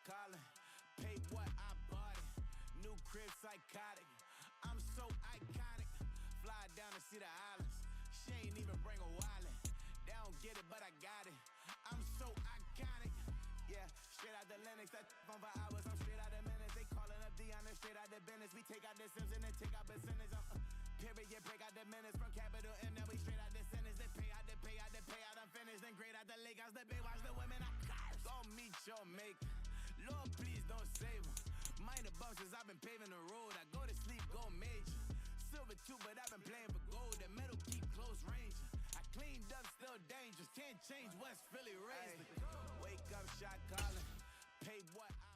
calling. Pay what I bought it. New crib psychotic. I'm so iconic. Fly down to see the islands. She ain't even bring a wallet. They don't get it, but I got it. I'm so iconic. Yeah, straight out the Lennox. That phone for hours. I'm straight out the minutes. They calling up Dion, straight out the business. We take out the Sims and then take out percentage. Period, break out the minutes from capital M. Now we straight out the sentence. They pay out, they pay out, they pay out. I'm finished. Then grade out the Lakers. The Bay watch the women. I curse. Go meet your maker. Lord, please don't save them. Minor bumps as I've been paving the road. I go to sleep, go major. Silver too, but I've been playing for gold. The metal keep close range. I cleaned up, still dangerous. Can't change West Philly raised. Wake up, shot calling. Pay what I.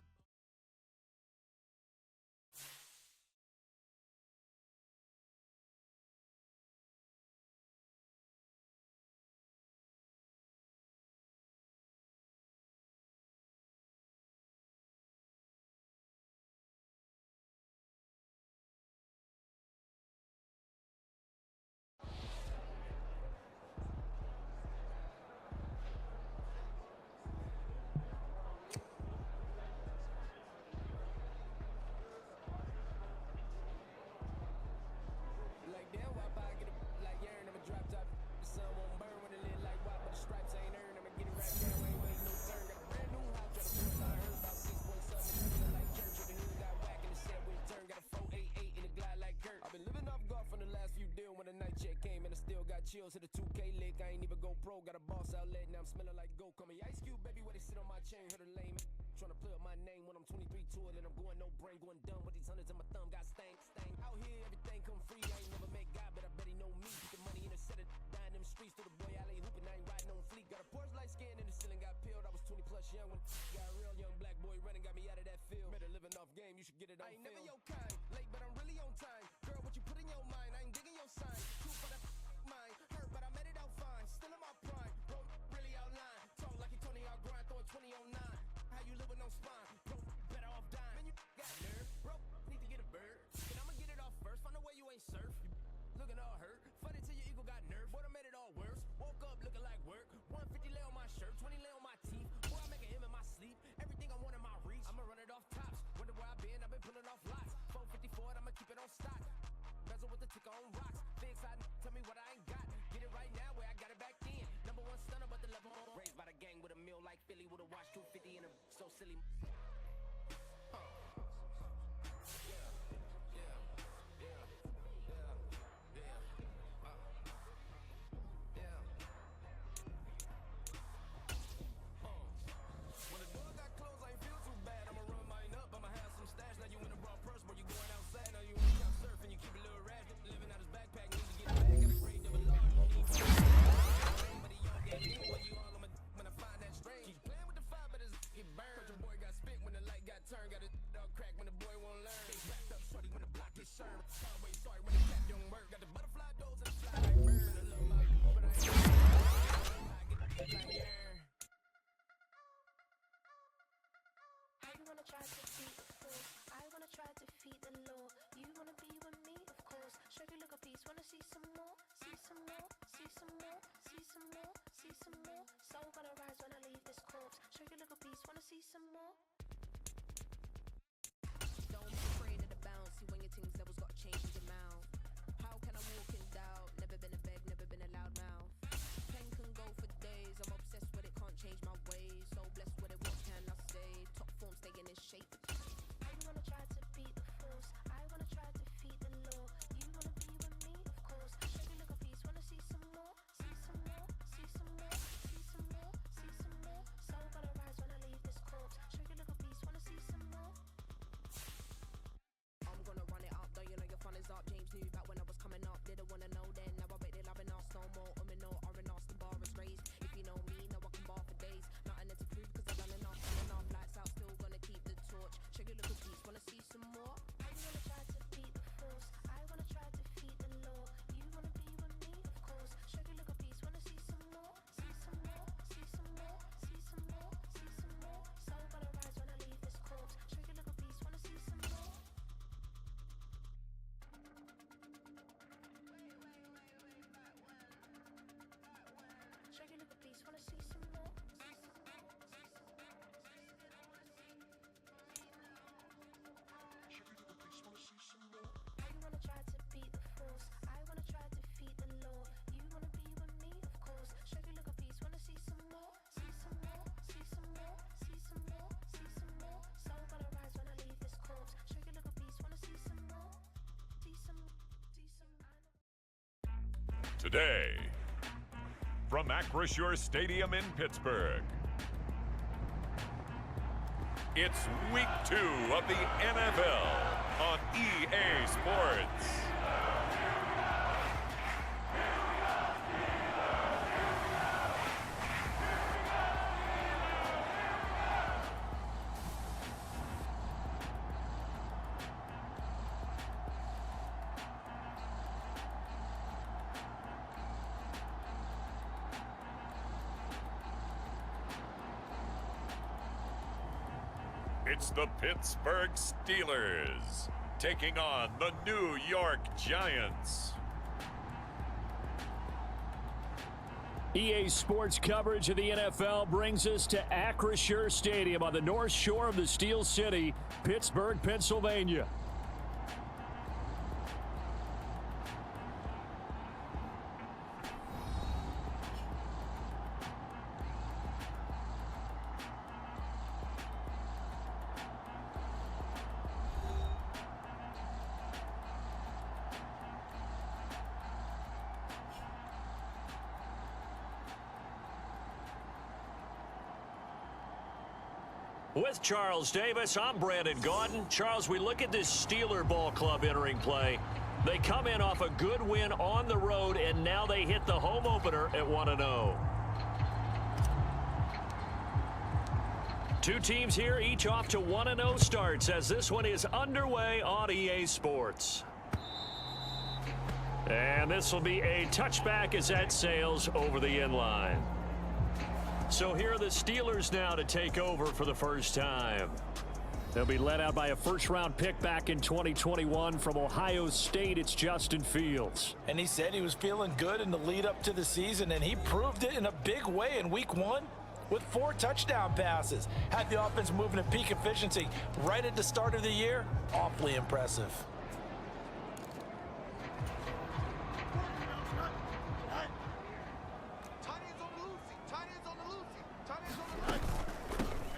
Chills to the 2K lick, I ain't even go pro. Got a boss outlet, now I'm smelling like gold. Call me Ice Cube, baby, where they sit on my chain. Heard a lame, tryna play up my name when I'm 23 to it. And I'm going no brain, going dumb with these hundreds in my thumb. Got stank. Out here, everything come free. I ain't never met God, but I bet he know me. Put the money in a set of dying them streets. Through the boy alley hooping, I ain't riding on fleek. Got a Porsche light skin in the ceiling, got peeled. I was 20 plus young when got real. Young black boy running, got me out of that field. Better living off game, you should get it on film. I ain't never your kind, late but I'm really on time. Girl, what you put in your mind, I ain't digging your sign. True for that mine, hurt but I made it out fine. Still in my prime, bro, really outline. Talk like you Tony, I'll grind, throw a 20 on 9. How you live with no spine, bro, better off dying. Man, you got nerve, bro, need to get a bird. And I'ma get it off first, find a way you ain't surf. You looking all hurt, funny till your ego got nerve. Boy, I made it all worse, woke up looking like work. 150 lay on my shirt, 20 lay on my teeth. Boy, I make an M in my sleep, everything I want in my reach. I'ma run it off tops, wonder where I been, I've been pulling off lots. 454, I'ma keep it on stock. Bezel with the ticker on rocks. Big side, tell me what I ain't got. Get it right now where I got it back then. Number one stunner, but the level on. Raised by the gang with a meal like Philly with a watch 250 and a so silly. When the door got closed, I ain't feel too bad. I'ma run mine up, I'ma have some stash. Now you in a raw purse, but you going outside. Now you in the surfing, you keep a little rash. Living out his backpack, need to get it back. Got a grade double large, no need for but he young and new. When you all on my when I find that strange. Keep playing with the fire, but his get burned. But your boy got spit when the light got turned. Got a dog crack when the boy won't learn. They backed up shorty when the block is served. Always sorry when the cat don't work. Got the butterfly doors and the fly like bird. I love my but I ain't I get like yeah. I wanna try to beat the force. I wanna try to defeat the law. You wanna be with me, of course. Show you look a piece. Wanna see some more? See some more? See some more? See some more? See some more? Soul gonna rise when I leave this corpse. Show you look a piece. Wanna see some more? Don't be afraid of the bounce. See when your things levels got changed in your mouth. How can I walk in doubt? Never been a beg, never been a loud mouth. Pen can go for days. I'm obsessed with it, can't change my ways. So blessed with it, what can I say? Top form staying in shape. I wanna try to beat the force. I wanna try to defeat the law. You wanna be with me, of course. Show you look a piece. Wanna see some more? See some more? See some more? See some more? See some more? Soul gonna rise when I leave this corpse. Show you look a piece. Wanna see some more? I'm gonna run it up, though you know your fun is up. James knew back when I was coming up, didn't wanna know then. Now I bet they loving us no more. No R&R, the bar is raised. If you know me, know I can bar for days. Nothing left to prove cause I've done enough. Lights out, still gonna keep the torch. Check your little piece, wanna see some more? I wanna try to beat the force. I wanna try to defeat the law. You wanna be with me, of course. Show you look a piece. Wanna see some more? See some more? See some more? See some more? See some more? Soul gonna rise when I leave this corpse. Show you look a piece. Wanna see some more? Show you look a piece. Wanna see Today, from Acrisure Stadium in Pittsburgh, it's Week 2 of the NFL on EA Sports. It's the Pittsburgh Steelers taking on the New York Giants. EA Sports coverage of the NFL brings us to Acrisure Stadium on the north shore of the Steel City, Pittsburgh, Pennsylvania. With Charles Davis, I'm Brandon Gaudin. Charles, we look at this Steeler ball club entering play. They come in off a good win on the road, and now they hit the home opener at 1-0. Two teams here, each off to 1-0 starts as this one is underway on EA Sports. And this will be a touchback as that sails over the inline. So here are the Steelers now to take over for the first time. They'll be led out by a first-round pick back in 2021 from Ohio State. It's Justin Fields. And he said he was feeling good in the lead up to the season, and he proved it in a big way in Week 1 with 4 touchdown passes. Had the offense moving at peak efficiency right at the start of the year. Awfully impressive.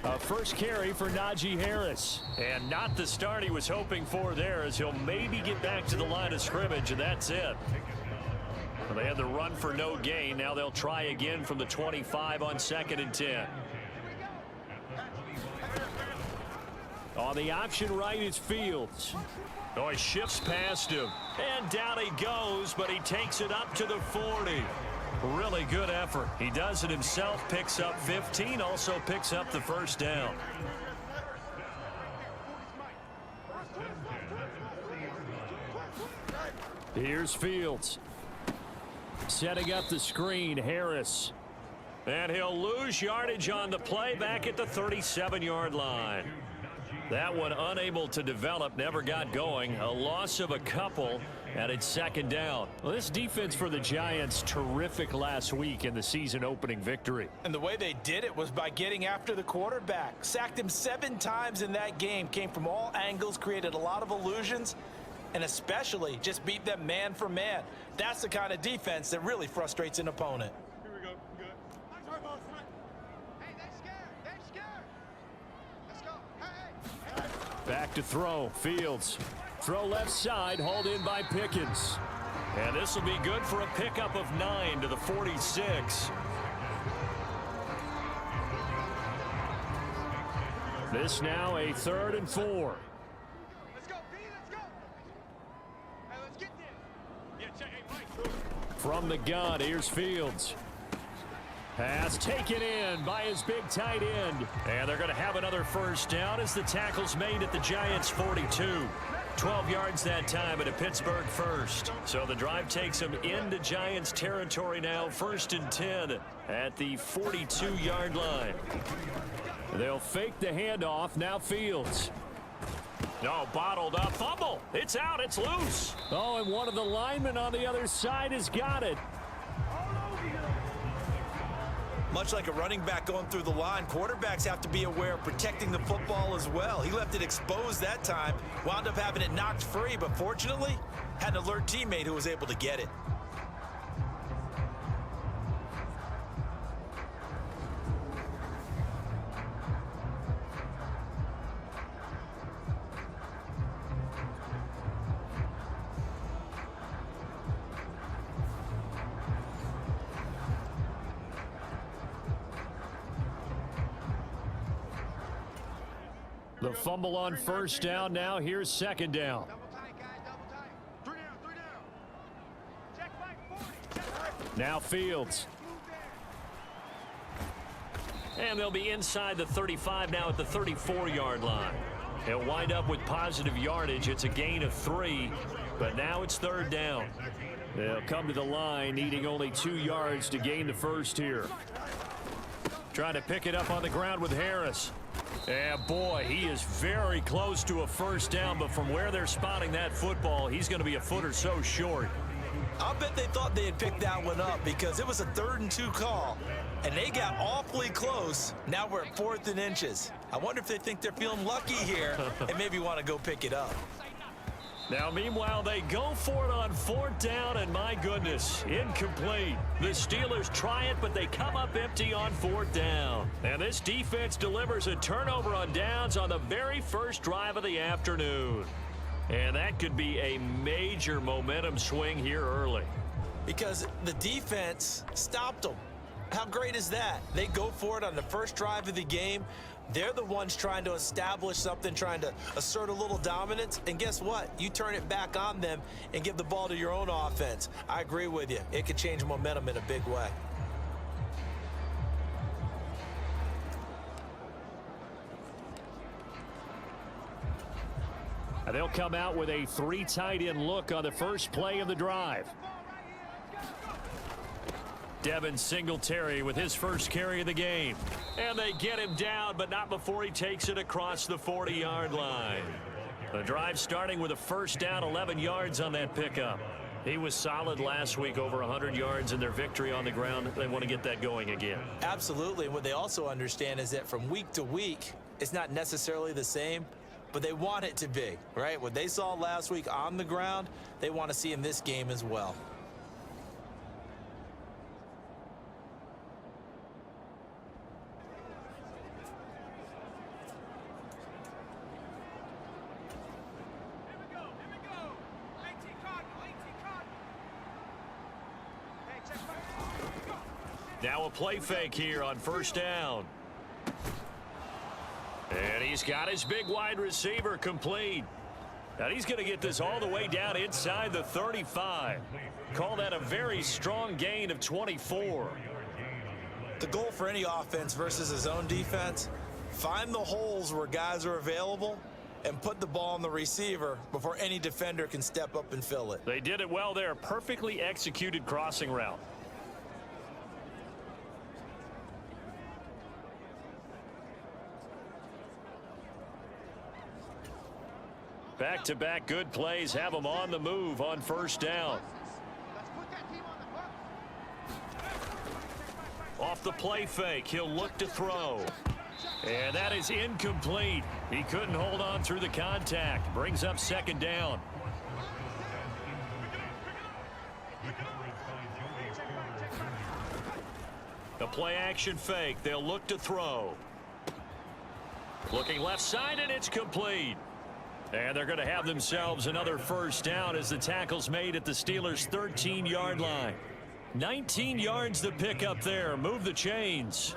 A first carry for Najee Harris. And not the start he was hoping for there, as he'll maybe get back to the line of scrimmage, and that's it. Well, they had the run for no gain. Now they'll try again from the 25 on 2nd and 10. On the option right is Fields. Oh, he shifts past him. And down he goes, but he takes it up to the 40. Really good effort. He does it himself, picks up 15, also picks up the first down. Here's Fields. Setting up the screen, Harris. And he'll lose yardage on the play back at the 37-yard line. That one unable to develop, never got going. A loss of a couple, and it's 2nd down. Well, this defense for the Giants, terrific last week in the season-opening victory. And the way they did it was by getting after the quarterback. Sacked him 7 times in that game. Came from all angles, created a lot of illusions, and especially just beat them man for man. That's the kind of defense that really frustrates an opponent. Here we go. Good. Hey, they're scared. They're scared. Let's go. Hey. Back to throw. Fields. Throw left side, hauled in by Pickens. And this will be good for a pickup of 9 to the 46. This now a 3rd and 4. Let's go, B. Let's go. Hey, let's get there. Yeah, check. Hey, Mike. From the gun, here's Fields. Pass taken in by his big tight end. And they're going to have another first down as the tackle's made at the Giants' 42. 12 yards that time at a Pittsburgh first. So the drive takes them into Giants territory now, 1st and 10 at the 42-yard line. They'll fake the handoff. Now Fields. No, bottled up. Fumble. It's out. It's loose. Oh, and one of the linemen on the other side has got it. Much like a running back going through the line, quarterbacks have to be aware of protecting the football as well. He left it exposed that time, wound up having it knocked free, but fortunately, had an alert teammate who was able to get it. The fumble on first down. Now here's second down. Double tight, guys, double tight. 3 down. Check back 40. Now Fields. And they'll be inside the 35 now at the 34-yard line. He'll wind up with positive yardage. It's a gain of 3, but now it's third down. They'll come to the line needing only 2 yards to gain the first here. Trying to pick it up on the ground with Harris. And boy, he is very close to a first down, but from where they're spotting that football, he's going to be a foot or so short. I'll bet they thought they had picked that one up because it was a 3rd and 2 call, and they got awfully close. Now we're at 4th and inches. I wonder if they think they're feeling lucky here and maybe want to go pick it up. Now, meanwhile, they go for it on 4th down, and my goodness, incomplete. The Steelers try it, but they come up empty on 4th down. And this defense delivers a turnover on downs on the very first drive of the afternoon. And that could be a major momentum swing here early. Because the defense stopped them. How great is that? They go for it on the first drive of the game. They're the ones trying to establish something, trying to assert a little dominance. And guess what? You turn it back on them and give the ball to your own offense. I agree with you. It could change momentum in a big way. And they'll come out with a 3 tight end look on the first play of the drive. Devin Singletary with his first carry of the game. And they get him down, but not before he takes it across the 40-yard line. The drive starting with a first down, 11 yards on that pickup. He was solid last week, over 100 yards in their victory on the ground. They want to get that going again. Absolutely. And what they also understand is that from week to week, it's not necessarily the same, but they want it to be, right? What they saw last week on the ground, they want to see in this game as well. Now a play fake here on first down. And he's got his big wide receiver complete. And he's going to get this all the way down inside the 35. Call that a very strong gain of 24. The goal for any offense versus his own defense, find the holes where guys are available and put the ball on the receiver before any defender can step up and fill it. They did it well there. Perfectly executed crossing route. Back-to-back good plays have them on the move on first down. Off the play fake, he'll look to throw. And that is incomplete. He couldn't hold on through the contact. Brings up second down. The play action fake, they'll look to throw. Looking left side, and it's complete. And they're going to have themselves another first down as the tackle's made at the Steelers' 13-yard line. 19 yards to pick up there. Move the chains.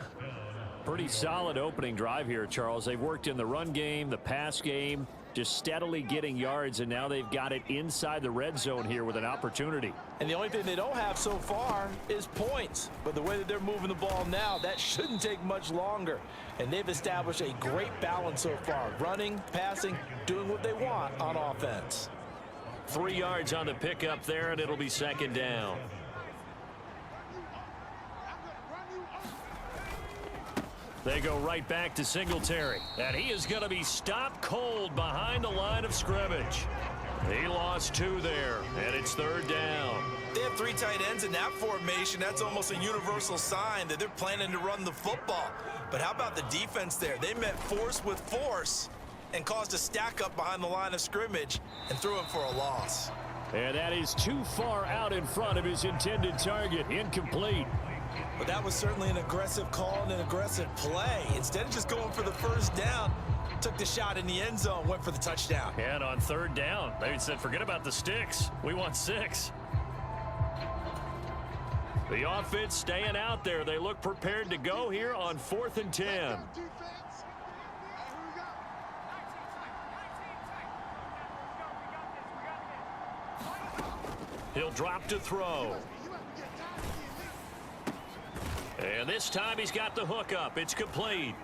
Pretty solid opening drive here, Charles. They've worked in the run game, the pass game, just steadily getting yards, and now they've got it inside the red zone here with an opportunity. And the only thing they don't have so far is points. But the way that they're moving the ball now, that shouldn't take much longer. And they've established a great balance so far. Running, passing, doing what they want on offense. 3 yards on the pickup there, and it'll be second down. They go right back to Singletary. And he is going to be stopped cold behind the line of scrimmage. He lost 2 there, and it's third down. They have 3 tight ends in that formation. That's almost a universal sign that they're planning to run the football. But how about the defense there? They met force with force and caused a stack up behind the line of scrimmage and threw him for a loss. And that is too far out in front of his intended target. Incomplete. But that was certainly an aggressive call and an aggressive play. Instead of just going for the first down, took the shot in the end zone, went for the touchdown. And on third down, they said, forget about the sticks. We want 6. The offense staying out there. They look prepared to go here on 4th and 10. He'll drop to throw. And this time he's got the hook up. It's complete.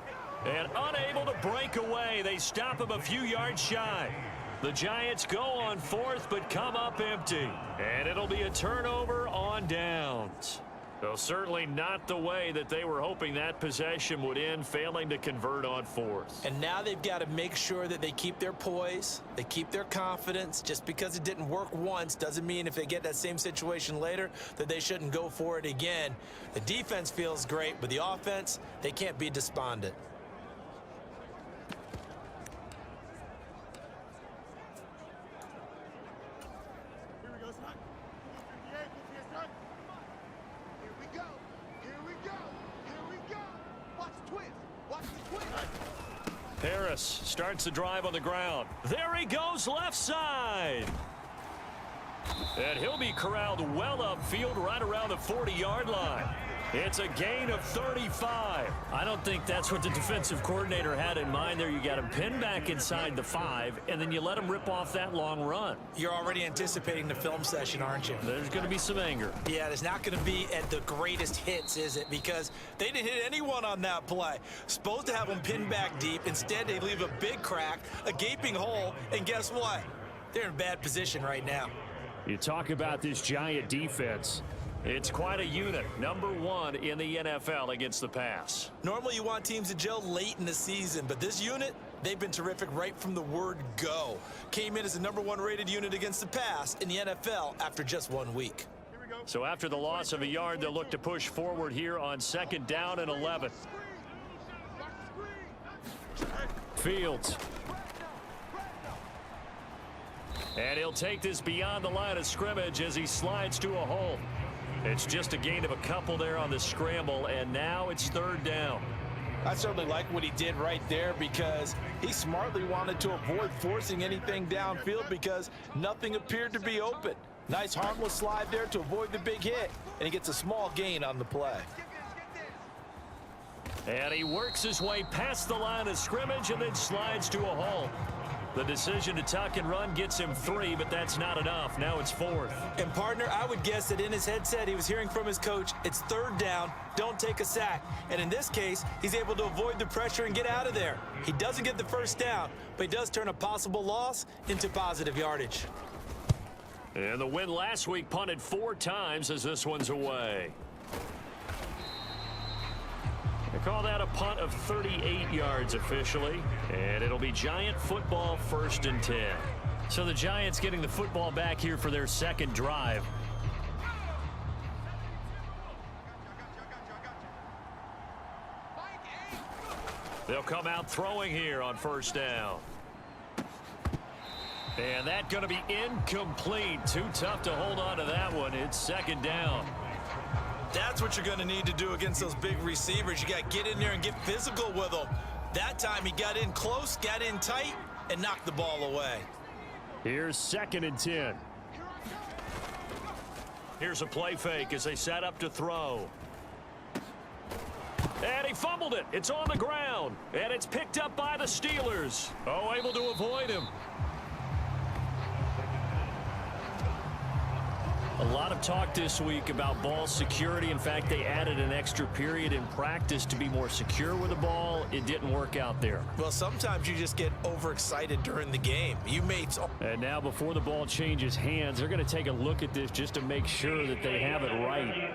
And unable to break away. They stop him a few yards shy. The Giants go on fourth but come up empty. And it'll be a turnover on downs. So certainly not the way that they were hoping that possession would end, failing to convert on fourth. And now they've got to make sure that they keep their poise, they keep their confidence. Just because it didn't work once doesn't mean if they get that same situation later that they shouldn't go for it again. The defense feels great, but the offense, they can't be despondent. Harris starts the drive on the ground. There he goes, left side. And he'll be corralled well upfield right around the 40-yard line. It's a gain of 35. I don't think that's what the defensive coordinator had in mind there. You got him pinned back inside the 5, and then you let him rip off that long run. You're already anticipating the film session, aren't you? There's going to be some anger. Yeah, it's not going to be at the greatest hits, is it? Because they didn't hit anyone on that play. Supposed to have them pinned back deep. Instead, they leave a big crack, a gaping hole, and guess what? They're in bad position right now. You talk about this Giant defense. It's quite a unit, number 1 in the NFL against the pass. Normally you want teams to gel late in the season, but this unit, they've been terrific right from the word go. Came in as the number 1 rated unit against the pass in the NFL after just 1 week. So after the loss of a yard, they'll look to push forward here on 2nd down and 11. Fields. And he'll take this beyond the line of scrimmage as he slides to a hole. It's just a gain of a couple there on the scramble, and now it's 3rd down. I certainly like what he did right there because he smartly wanted to avoid forcing anything downfield because nothing appeared to be open. Nice harmless slide there to avoid the big hit, and he gets a small gain on the play. And he works his way past the line of scrimmage and then slides to a hole. The decision to tuck and run gets him 3, but that's not enough. Now it's 4th. And, partner, I would guess that in his headset he was hearing from his coach, it's 3rd down, don't take a sack. And in this case, he's able to avoid the pressure and get out of there. He doesn't get the 1st down, but he does turn a possible loss into positive yardage. And the win last week punted 4 times as this one's away. They call that a punt of 38 yards officially, and it'll be Giant football 1st and 10. So the Giants getting the football back here for their 2nd drive. They'll come out throwing here on 1st down. And that's going to be incomplete. Too tough to hold on to that one. It's 2nd down. That's what you're going to need to do against those big receivers. You got to get in there and get physical with them. That time he got in close, got in tight, and knocked the ball away. Here's 2nd and 10. Here's a play fake as they set up to throw. And he fumbled it. It's on the ground. And it's picked up by the Steelers. Oh, able to avoid him. A lot of talk this week about ball security. In fact, they added an extra period in practice to be more secure with the ball. It didn't work out there. Well, sometimes you just get overexcited during the game. And now before the ball changes hands, they're going to take a look at this just to make sure that they have it right.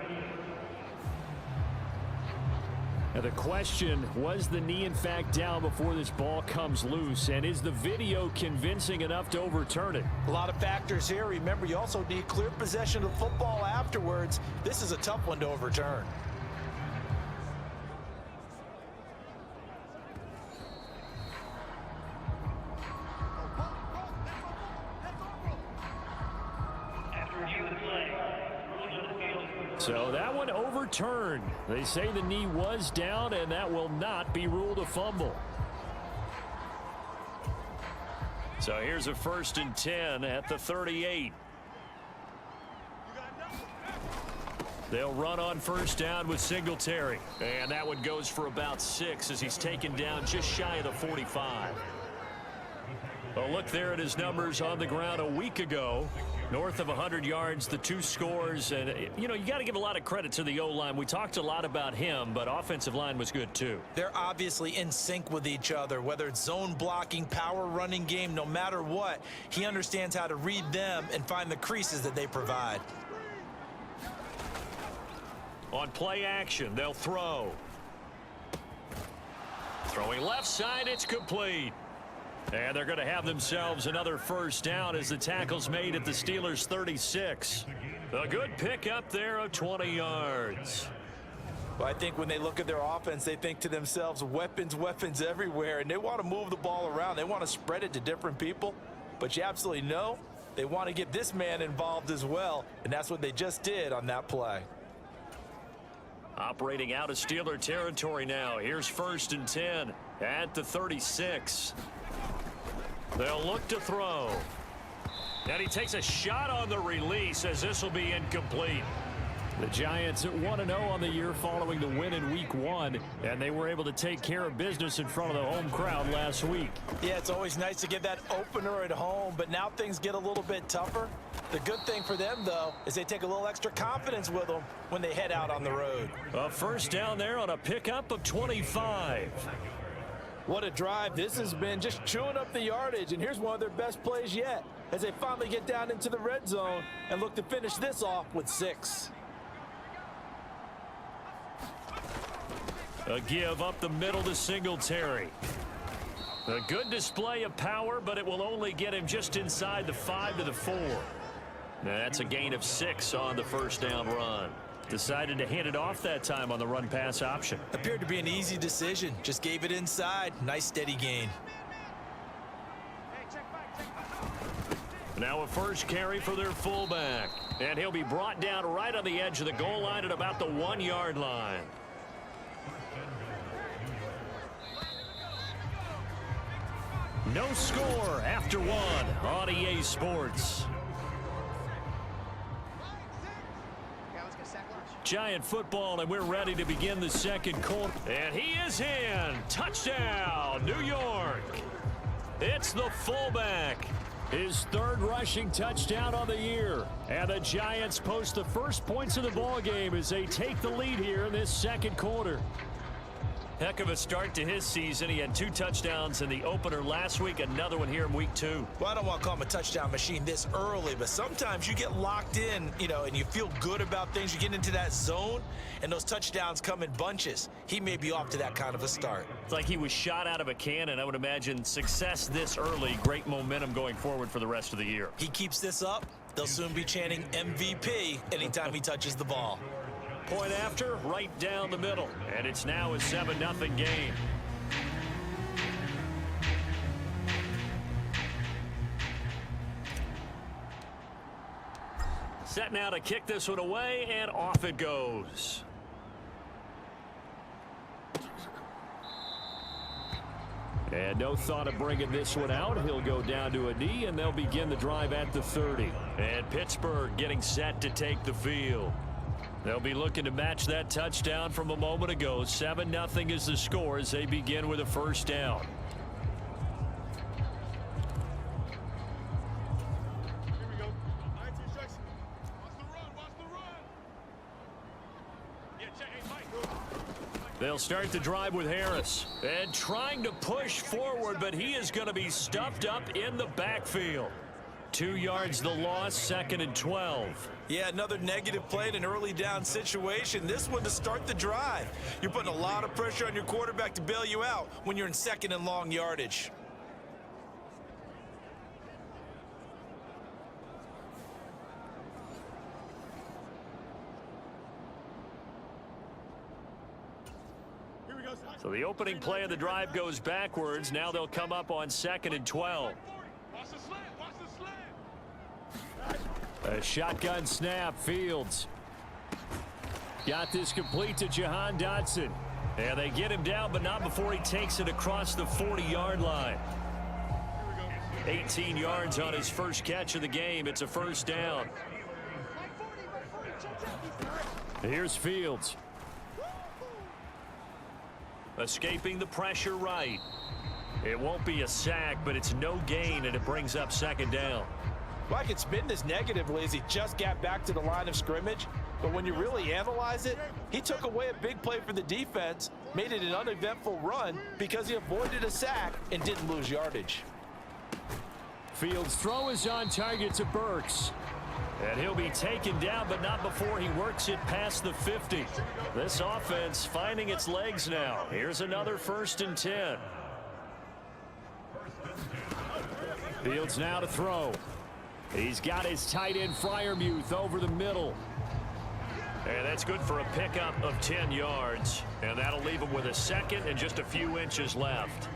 Now the question, was the knee in fact down before this ball comes loose? And is the video convincing enough to overturn it? A lot of factors here. Remember, you also need clear possession of football afterwards. This is a tough one to overturn. So that one overturned. They say the knee was down, and that will not be ruled a fumble. So here's a 1st and 10 at the 38. They'll run on 1st down with Singletary. And that one goes for about 6 as he's taken down just shy of the 45. A look there at his numbers on the ground a week ago. North of 100 yards, the 2 scores. And, you got to give a lot of credit to the O-line. We talked a lot about him, but offensive line was good too. They're obviously in sync with each other, whether it's zone blocking, power running game, no matter what. He understands how to read them and find the creases that they provide. On play action, they'll throw. Throwing left side, it's complete. And they're going to have themselves another first down as the tackle's made at the Steelers' 36. A good pickup there of 20 yards. Well, I think when they look at their offense, they think to themselves, weapons everywhere, and they want to move the ball around. They want to spread it to different people. But you absolutely know they want to get this man involved as well, and that's what they just did on that play. Operating out of Steeler territory now. Here's 1st and 10 at the 36. They'll look to throw. And he takes a shot on the release as this will be incomplete. The Giants at 1-0 on the year following the win in Week 1, and they were able to take care of business in front of the home crowd last week. Yeah, it's always nice to get that opener at home, but now things get a little bit tougher. The good thing for them, though, is they take a little extra confidence with them when they head out on the road. A first down there on a pickup of 25. What a drive. This has been just chewing up the yardage, and here's one of their best plays yet as they finally get down into the red zone and look to finish this off with 6. A give up the middle to Singletary. A good display of power, but it will only get him just inside the 5 to the 4. That's a gain of 6 on the first down run. Decided to hand it off that time on the run-pass option. Appeared to be an easy decision. Just gave it inside. Nice steady gain. Now a first carry for their fullback. And he'll be brought down right on the edge of the goal line at about the 1-yard line. No score after 1 on EA Sports. Giant football, and we're ready to begin the second quarter. And he is in. Touchdown, New York. It's the fullback. His 3rd rushing touchdown on the year. And the Giants post the first points of the ball game as they take the lead here in this second quarter. Heck of a start to his season. He had 2 touchdowns in the opener last week, another one here in week 2. Well, I don't want to call him a touchdown machine this early, but sometimes you get locked in, and you feel good about things. You get into that zone, and those touchdowns come in bunches. He may be off to that kind of a start. It's like he was shot out of a cannon. I would imagine success this early, great momentum going forward for the rest of the year. He keeps this up, they'll soon be chanting MVP anytime he touches the ball. Point after, right down the middle. And it's now a 7-0 game. Set now to kick this one away, and off it goes. And no thought of bringing this one out. He'll go down to a knee, and they'll begin the drive at the 30. And Pittsburgh getting set to take the field. They'll be looking to match that touchdown from a moment ago. 7-0 is the score as they begin with a first down. Here we go. All right, instruction. Watch the run. Yeah, check. Hey, Mike. They'll start the drive with Harris. And trying to push forward, but he is going to be stuffed up in the backfield. 2 yards the loss, 2nd and 12. Yeah, another negative play in an early down situation. This one to start the drive. You're putting a lot of pressure on your quarterback to bail you out when you're in 2nd and long yardage. Here we go. So the opening play of the drive goes backwards. Now they'll come up on 2nd and 12. Watch the slant. A shotgun snap, Fields. Got this complete to Jahan Dotson. And they get him down, but not before he takes it across the 40-yard line. 18 yards on his first catch of the game. It's a first down. Here's Fields. Escaping the pressure right. It won't be a sack, but it's no gain, and it brings up second down. Well, I could spin this negatively as he just got back to the line of scrimmage. But when you really analyze it, he took away a big play for the defense, made it an uneventful run because he avoided a sack and didn't lose yardage. Fields' throw is on target to Burks. And he'll be taken down, but not before he works it past the 50. This offense finding its legs now. Here's another 1st and 10. Fields now to throw. He's got his tight end Freiermuth over the middle. And that's good for a pickup of 10 yards. And that'll leave him with a second and just a few inches left.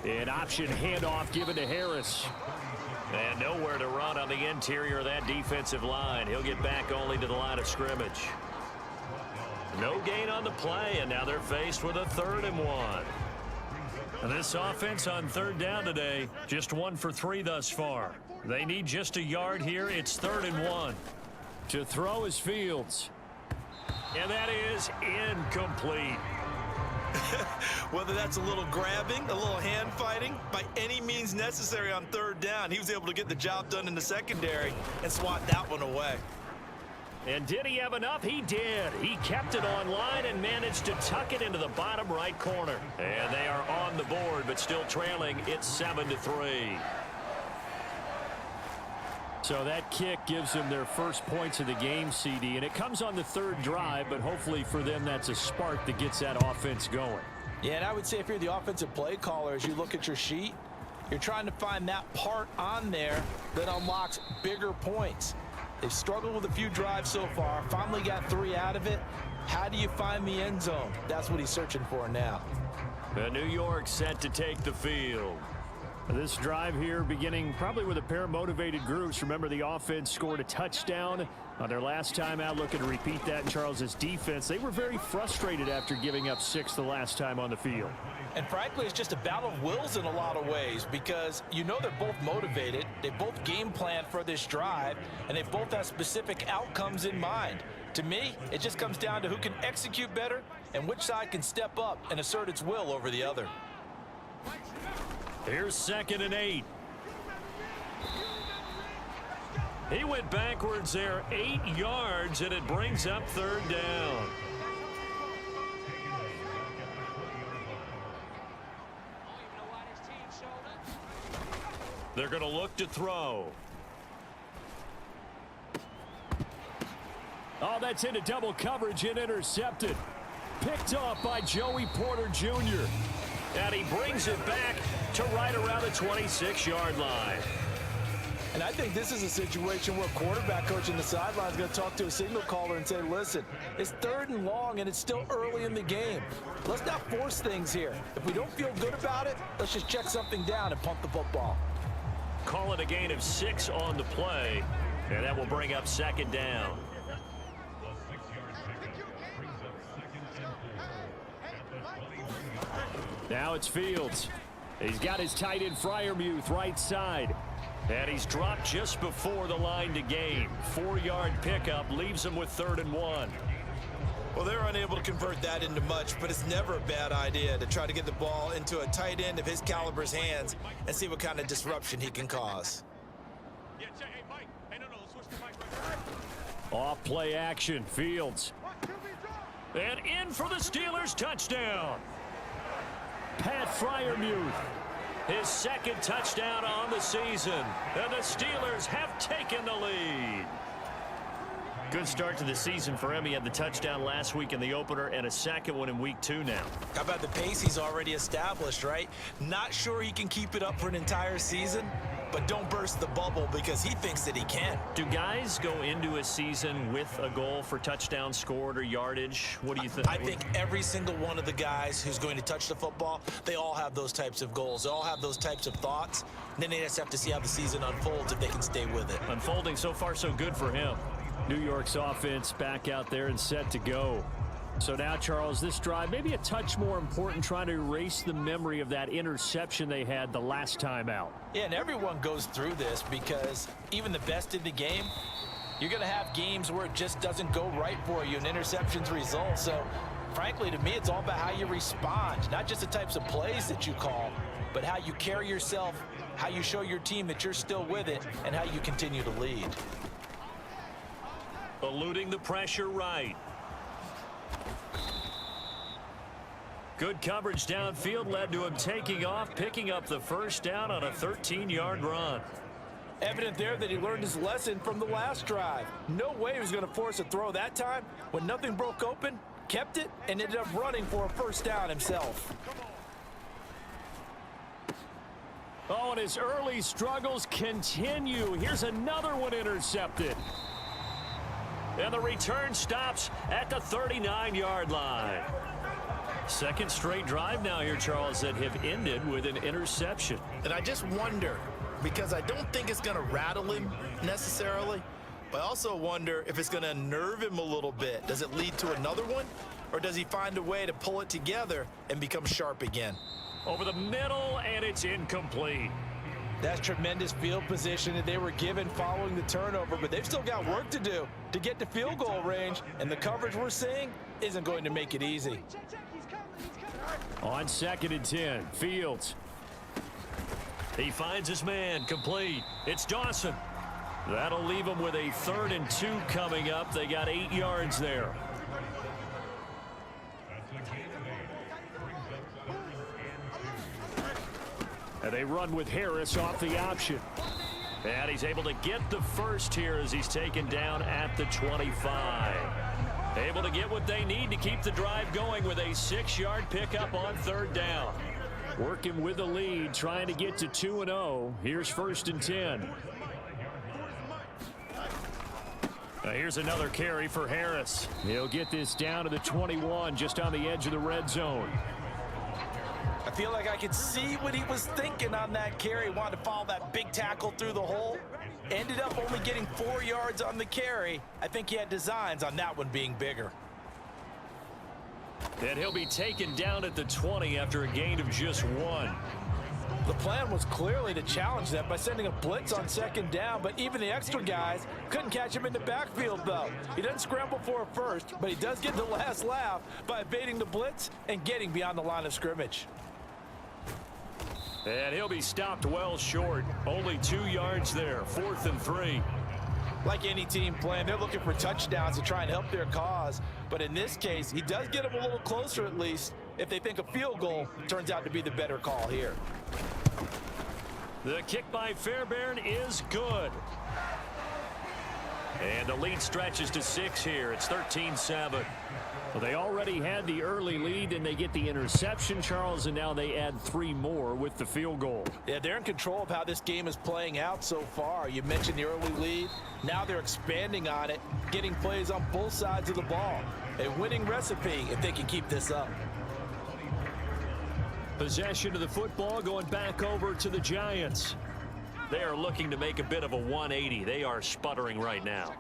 An option handoff given to Harris. And nowhere to run on the interior of that defensive line. He'll get back only to the line of scrimmage. No gain on the play, and now they're faced with a 3rd and 1. And this offense on 3rd down today, just 1 for 3 thus far. They need just a yard here. It's 3rd and 1. To throw is Fields. And that is incomplete. Whether that's a little grabbing, a little hand fighting, by any means necessary on 3rd down, he was able to get the job done in the secondary and swat that one away. And did he have enough? He did. He kept it on line and managed to tuck it into the bottom right corner. And they are on the board, but still trailing. It's 7-3. So that kick gives them their first points of the game, CD, and it comes on the 3rd drive, but hopefully for them that's a spark that gets that offense going. Yeah, and I would say if you're the offensive play caller, as you look at your sheet, you're trying to find that part on there that unlocks bigger points. They've struggled with a few drives so far, finally got 3 out of it. How do you find the end zone? That's what he's searching for now. The New York set to take the field. This drive here beginning probably with a pair of motivated groups. Remember, the offense scored a touchdown on their last time out. Looking to repeat that in Charles's defense. They were very frustrated after giving up 6 the last time on the field. And frankly, it's just a battle of wills in a lot of ways because you know they're both motivated. They both game plan for this drive, and they both have specific outcomes in mind. To me, it just comes down to who can execute better and which side can step up and assert its will over the other. Here's 2nd and 8. He went backwards there 8 yards, and it brings up 3rd down. They're going to look to throw. Oh, that's into double coverage and intercepted. Picked off by Joey Porter Jr. And he brings it back to right around the 26-yard line. And I think this is a situation where quarterback coach in the sideline is going to talk to a signal caller and say, listen, it's 3rd and long and it's still early in the game. Let's not force things here. If we don't feel good about it, let's just check something down and pump the football. Call it a gain of 6 on the play, and that will bring up 2nd down. Now it's Fields. He's got his tight end Freiermuth right side. And he's dropped just before the line to gain. 4-yard pickup leaves him with 3rd and 1. Well, they're unable to convert that into much, but it's never a bad idea to try to get the ball into a tight end of his caliber's hands and see what kind of disruption he can cause. Off play action, Fields. And in for the Steelers, touchdown. Pat Freiermuth, his 2nd touchdown on the season. And the Steelers have taken the lead. Good start to the season for him. He had the touchdown last week in the opener and a 2nd one in week 2 now. How about the pace he's already established, right? Not sure he can keep it up for an entire season, but don't burst the bubble because he thinks that he can. Do guys go into a season with a goal for touchdown scored or yardage? What do you think? I think every single one of the guys who's going to touch the football, they all have those types of goals. They all have those types of thoughts. And then they just have to see how the season unfolds if they can stay with it. Unfolding so far so good for him. New York's offense back out there and set to go. So now, Charles, this drive maybe a touch more important, trying to erase the memory of that interception they had the last time out. Yeah, and everyone goes through this because even the best in the game, you're going to have games where it just doesn't go right for you and interceptions result. So Frankly, to me, it's all about how you respond, not just the types of plays that you call, but how you carry yourself, how you show your team that you're still with it, and how you continue to lead. Eluding the pressure right. Good coverage downfield led to him taking off, picking up the first down on a 13-yard run. Evident there that he learned his lesson from the last drive. No way he was going to force a throw that time. When nothing broke open, kept it, and ended up running for a first down himself. Oh, and his early struggles continue. Here's another one intercepted. And the return stops at the 39-yard line. Second straight drive now here, Charles, that have ended with an interception. And I just wonder, because I don't think it's going to rattle him necessarily, but I also wonder if it's going to unnerve him a little bit. Does it lead to another one, or does he find a way to pull it together and become sharp again? Over the middle, and it's incomplete. That's tremendous field position that they were given following the turnover, but they've still got work to do to get to field goal range, and the coverage we're seeing isn't going to make it easy. On 2nd and 10, Fields. He finds his man, complete. It's Dawson. That'll leave him with a 3rd and 2 coming up. They got 8 yards there. And they run with Harris off the option. And he's able to get the first here as he's taken down at the 25. Able to get what they need to keep the drive going with a 6-yard pickup on 3rd down. Working with the lead, trying to get to 2-0. Here's 1st and 10. Now here's another carry for Harris. He'll get this down to the 21, just on the edge of the red zone. I feel like I could see what he was thinking on that carry. Wanted to follow that big tackle through the hole. Ended up only getting 4 yards on the carry. I think he had designs on that one being bigger. And he'll be taken down at the 20 after a gain of just 1. The plan was clearly to challenge them by sending a blitz on 2nd down, but even the extra guys couldn't catch him in the backfield, though. He doesn't scramble for a first, but he does get the last laugh by evading the blitz and getting beyond the line of scrimmage. And he'll be stopped well short. Only 2 yards there. 4th and 3. Like any team playing, they're looking for touchdowns to try and help their cause. But in this case, he does get them a little closer at least if they think a field goal turns out to be the better call here. The kick by Fairbairn is good. And the lead stretches to 6 here. It's 13-7. Well, they already had the early lead, and they get the interception, Charles, and now they add 3 more with the field goal. Yeah, they're in control of how this game is playing out so far. You mentioned the early lead. Now they're expanding on it, getting plays on both sides of the ball. A winning recipe if they can keep this up. Possession of the football going back over to the Giants. They are looking to make a bit of a 180. They are sputtering right now.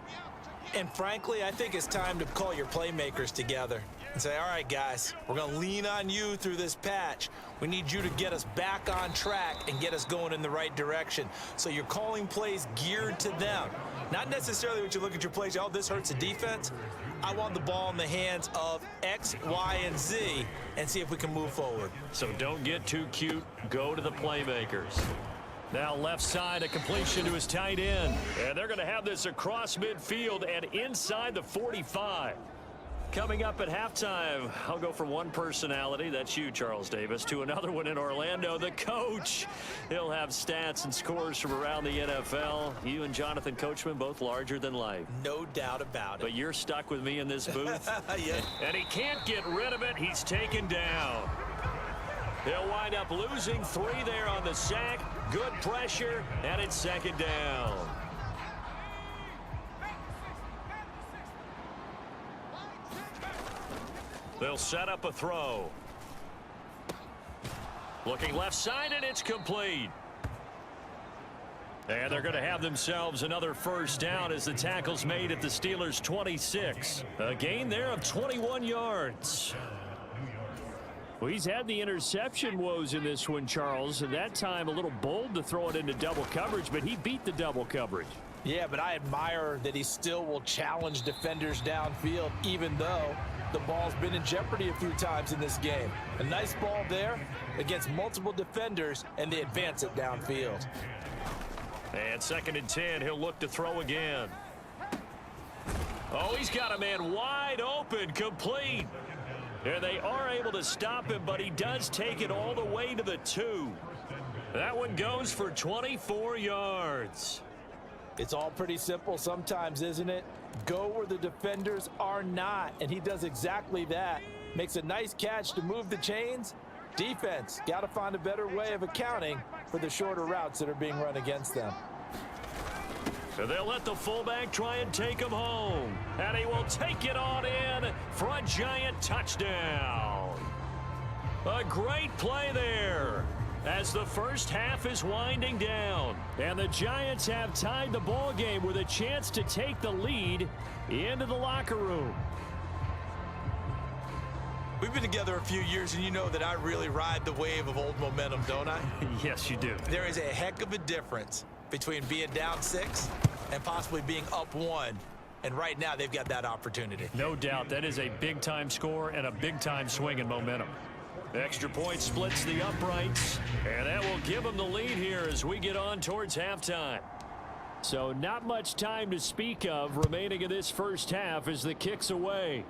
And frankly, I think it's time to call your playmakers together and say, all right, guys, we're going to lean on you through this patch. We need you to get us back on track and get us going in the right direction. So you're calling plays geared to them. Not necessarily when you look at your plays, oh, this hurts the defense. I want the ball in the hands of X, Y, and Z and see if we can move forward. So don't get too cute. Go to the playmakers. Now left side, a completion to his tight end. And they're going to have this across midfield and inside the 45. Coming up at halftime, I'll go from one personality, that's you, Charles Davis, to another one in Orlando, the coach. He'll have stats and scores from around the NFL. You and Jonathan Coachman, both larger than life. No doubt about it. But you're stuck with me in this booth. Yeah. And he can't get rid of it. He's taken down. They'll wind up losing 3 there on the sack. Good pressure, and it's 2nd down. They'll set up a throw. Looking left side, and it's complete. And they're going to have themselves another first down as the tackle's made at the Steelers' 26. A gain there of 21 yards. Well, he's had the interception woes in this one, Charles, and that time a little bold to throw it into double coverage, but he beat the double coverage. Yeah, but I admire that he still will challenge defenders downfield, even though the ball's been in jeopardy a few times in this game. A nice ball there against multiple defenders, and they advance it downfield. And 2nd and 10, he'll look to throw again. Oh, he's got a man wide open, complete. And they are able to stop him, but he does take it all the way to the 2. That one goes for 24 yards. It's all pretty simple sometimes, isn't it? Go where the defenders are not, and he does exactly that. Makes a nice catch to move the chains. Defense, got to find a better way of accounting for the shorter routes that are being run against them. So they'll let the fullback try and take him home. And he will take it on in for a Giant touchdown. A great play there as the first half is winding down. And the Giants have tied the ball game with a chance to take the lead into the locker room. We've been together a few years, and you know that I really ride the wave of old momentum, don't I? Yes, you do. There is a heck of a difference between being down 6 and possibly being up 1. And right now, they've got that opportunity. No doubt. That is a big-time score and a big-time swing in momentum. The extra point splits the uprights, and that will give them the lead here as we get on towards halftime. So not much time to speak of remaining in this first half as the kick's away.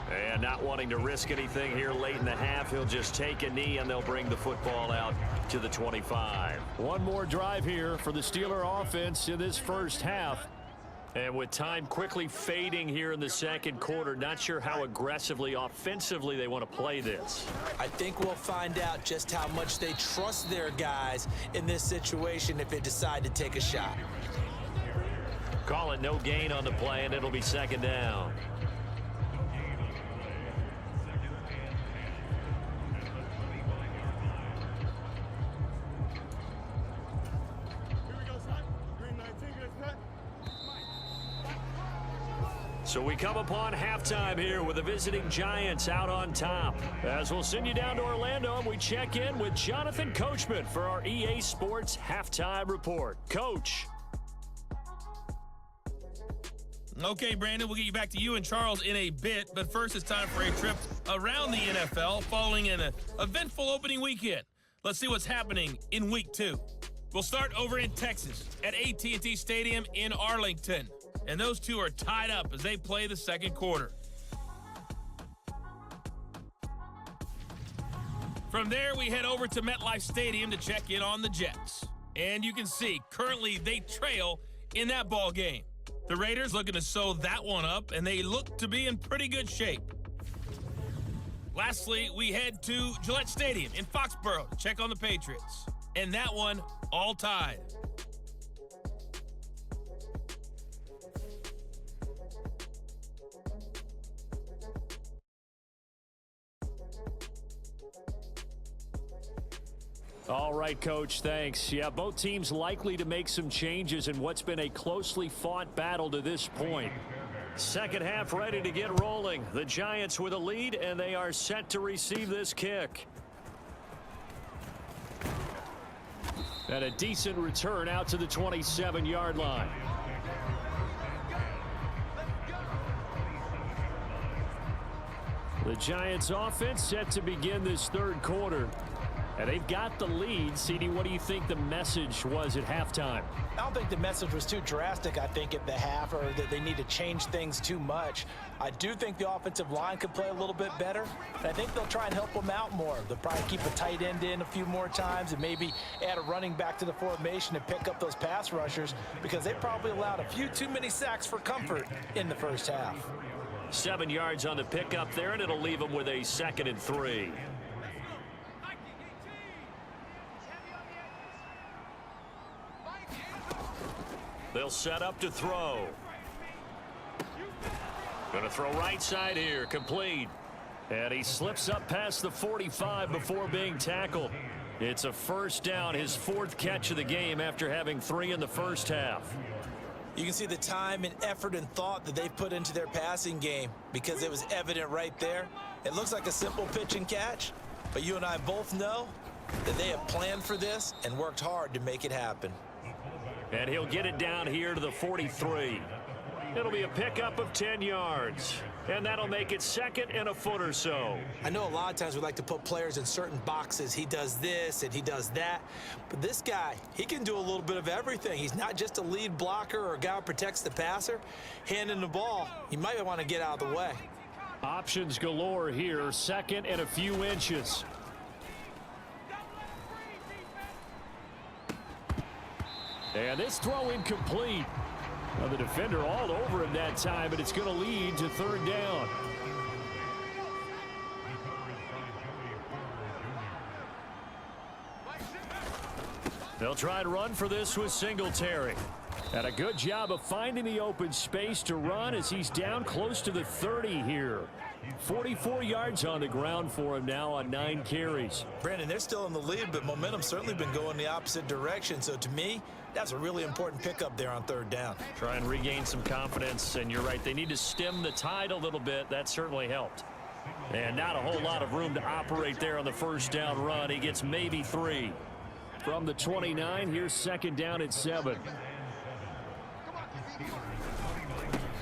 And not wanting to risk anything here late in the half, he'll just take a knee and they'll bring the football out to the 25. One more drive here for the Steeler offense in this first half. And with time quickly fading here in the second quarter, not sure how aggressively, offensively they want to play this. I think we'll find out just how much they trust their guys in this situation if they decide to take a shot. Call it no gain on the play, and it'll be 2nd down. So we come upon halftime here with the visiting Giants out on top. As we'll send you down to Orlando, and we check in with Jonathan Coachman for our EA Sports Halftime Report. Coach. Okay, Brandon, we'll get you back to you and Charles in a bit, but first it's time for a trip around the NFL following an eventful opening weekend. Let's see what's happening in Week 2. We'll start over in Texas at AT&T Stadium in Arlington. And those two are tied up as they play the second quarter. From there, we head over to MetLife Stadium to check in on the Jets. And you can see, currently they trail in that ball game. The Raiders looking to sew that one up, and they look to be in pretty good shape. Lastly, we head to Gillette Stadium in Foxborough to check on the Patriots. And that one all tied. All right, Coach, thanks. Yeah, both teams likely to make some changes in what's been a closely fought battle to this point. Second half ready to get rolling. The Giants with a lead, and they are set to receive this kick. And a decent return out to the 27-yard line. The Giants offense set to begin this third quarter. And they've got the lead. CD, what do you think the message was at halftime? I don't think the message was too drastic, I think, at the half, or that they need to change things too much. I do think the offensive line could play a little bit better, and I think they'll try and help them out more. They'll probably keep a tight end in a few more times and maybe add a running back to the formation and pick up those pass rushers, because they probably allowed a few too many sacks for comfort in the first half. 7 yards on the pickup there, and it'll leave them with a 2nd and 3. They'll set up to throw. Going to throw right side here, complete. And he slips up past the 45 before being tackled. It's a first down, his 4th catch of the game after having 3 in the first half. You can see the time and effort and thought that they've put into their passing game, because it was evident right there. It looks like a simple pitch and catch, but you and I both know that they have planned for this and worked hard to make it happen. And he'll get it down here to the 43. It'll be a pickup of 10 yards. And that'll make it 2nd and a foot or so. I know a lot of times we like to put players in certain boxes. He does this and he does that. But this guy, he can do a little bit of everything. He's not just a lead blocker or a guy who protects the passer. Handing the ball, you might want to get out of the way. Options galore here. 2nd and a few inches. And this throw incomplete. Well, the defender all over him that time, but it's going to lead to 3rd down. They'll try to run for this with Singletary. And a good job of finding the open space to run as he's down close to the 30 here. 44 yards on the ground for him now on 9 carries. Brandon, they're still in the lead, but momentum's certainly been going the opposite direction. So to me, that's a really important pickup there on 3rd down. Try and regain some confidence, and you're right, they need to stem the tide a little bit. That certainly helped. And not a whole lot of room to operate there on the 1st down run. He gets maybe 3. From the 29, here's 2nd down at 7.